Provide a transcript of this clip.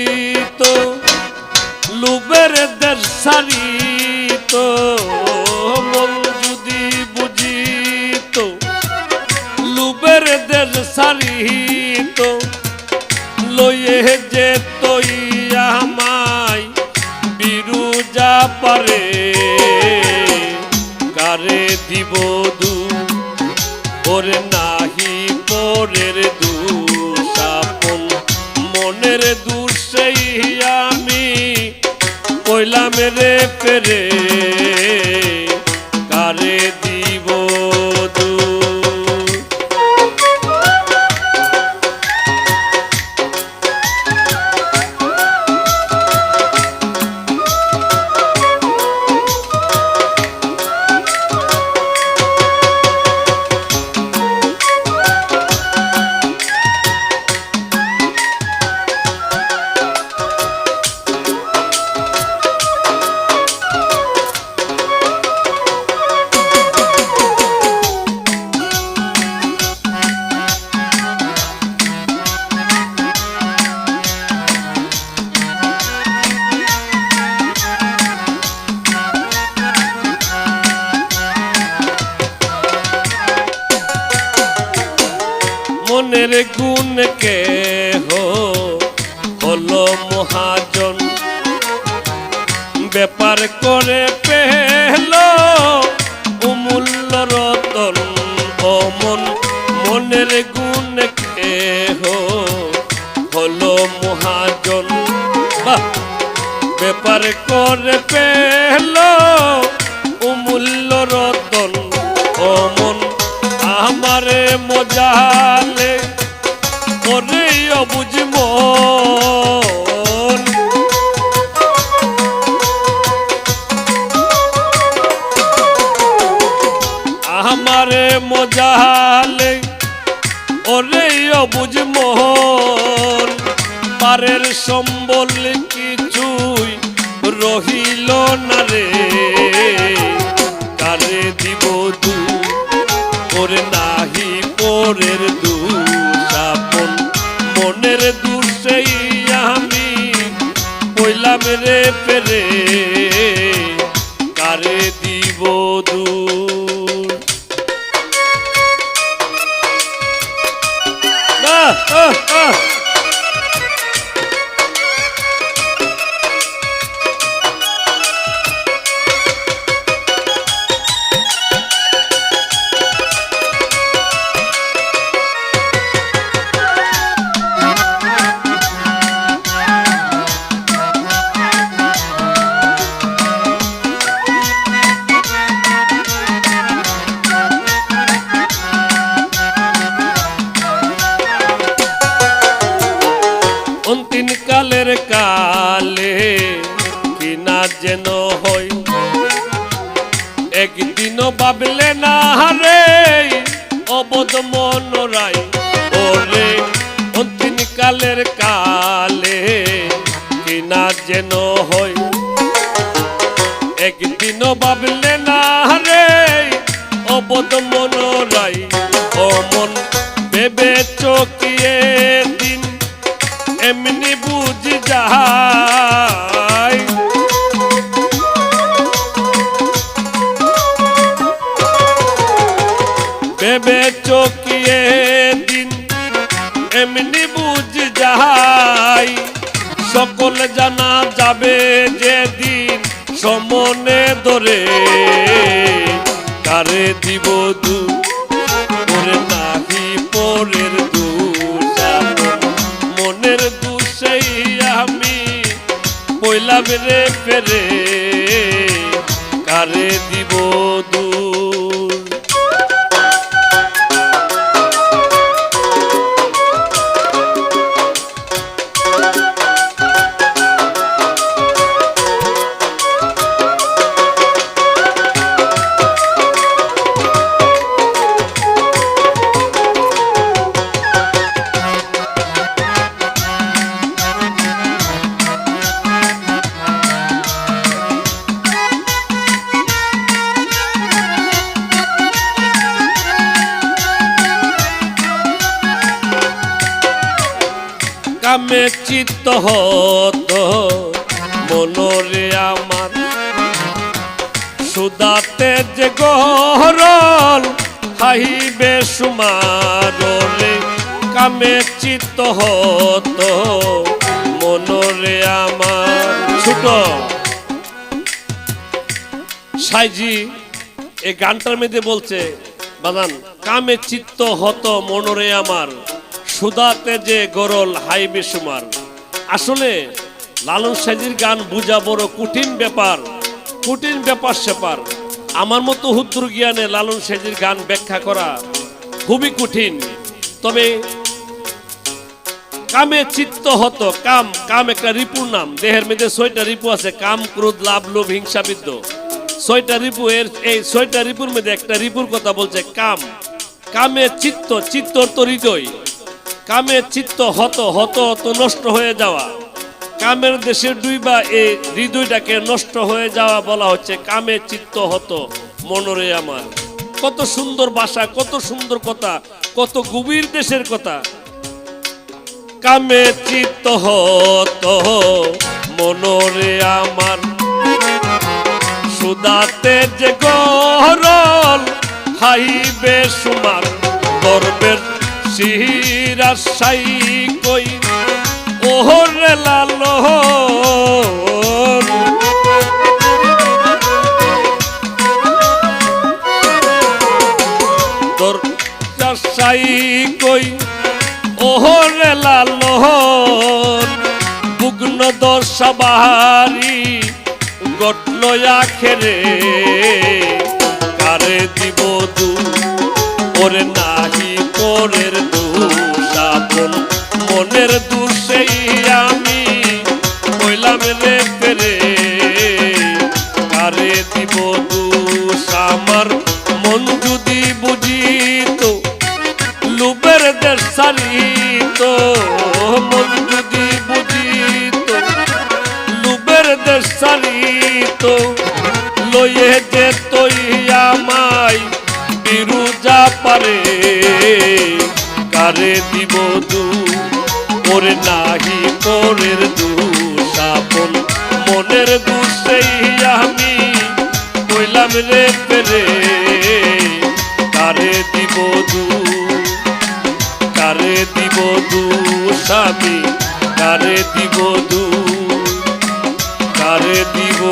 বুঝিত লোভের দেশ সারিত, মন যদি বুঝিত লোভের দেশ সারিত, লয়ে যে তৈ আমায় বিরুজা পারে, কারে দিব দু ওরে নাহি পরের দোষ আপন মনের দোষেই আমি কইলাম রে পেরে, কারে দিব দু। মনের গুণ কে হলো মহাজন, ব্যাপার করে পেল অমূল্য রতন, অমন মনের গুণ কে হলো মহাজন, ব্যাপার করে পেল অমূল্য রতন, অমন আমারে মজালে ওরে অবুঝ মন, আমারে মজালে ওরে অবুঝ মন, পারের সম্বল কিছুই রহিল না রে, কারে দিব দু ওরে নাহি পরের দোষ আপন মনের দোষেই আমি কইলাম রে পেরে, কারে দিব দু। অন্তিম কালের কালে কিনা যেন হই, একদিনও ভাবলে না রে অবধ মনরাই, ওরে অন্তিম কালের কালে কিনা যেন হই, একদিনও ভাবলে না রে অবধ মনরাই, অমন ভেবে চকিয়ে দিন এমনি বুঝ যায়, ভেবে চকিয়ে দিন এমনি বুঝ যায়, সকল জানা যাবে যেদিন সমনে ধরে, কারে দিব দু ওরে নাহি পরের দোষ আপন মনের দোষেই আমি কইলাম রে পেরে, কারে দিব দু। চিত্ত হতো মনরে আমার সুদাতে যে গহরল হাইবে সুমারলে কামে চিত্ত হতো মনরে আমার। ছোট সাইজি এই গানটার মধ্যে বলছে বাদান কামে চিত্ত হতো মনরে আমার সুদাতে যে গরল হাইবে সুমার। আসলে লালন সাইজির গান বুঝা বড় কঠিন ব্যাপার সেপার। আমার মতো হুদ্র জ্ঞানে লালন সাইজির গান ব্যাখ্যা করা খুবই কঠিন। তবে কামে চিত্ত হতো, কাম একটা রিপুর নাম। দেহের মধ্যে 6টা রিপু আছে, কাম ক্রোধ লাভ লোভ হিংসা বিদ্য, 6টা রিপু। এই 6টা রিপুর মধ্যে একটা রিপুর কথা বলছে কামে চিত্ত তো হৃদয়। কামে চিত্ত হত তো নষ্ট হয়ে যাওয়া, কামের দেশে ডুইবা এই হৃদয়টাকে নষ্ট হয়ে যাওয়া বলা হচ্ছে কামে চিত্ত হতো মনরে আমার। কত সুন্দর ভাষা, কত সুন্দর কথা, কত গভীর দেশের কথা। কামে চিত্ত হতো মনরে আমার সুদাতে যে গরল হাইবে সুমার। গর্বের শিরাশাই কই ওহরে লালন দরশাই কই ওহরে লালন বুগ্ন দশা বাহারি গটল আখেরে কারে দিব দু ওরে নাহি পরের দুষাপন মনের দুষেই আমি কইলাম রে ফেরে কারে দিব দুষ আমার মন যদি বুঝিত লুবের দেশ সারিত মন যদি বুঝিত লুবের দেশ সারিত লয়ে যে তুই আমায় বিরুজা পারে কারে দিব দু ওরে নাহি পরের দুষাপন মনের দুষেই আমি কইলাম রে ফেরে কারে দিব দু কারে দিব দুষ আমি কারে দিব দু কারে দিব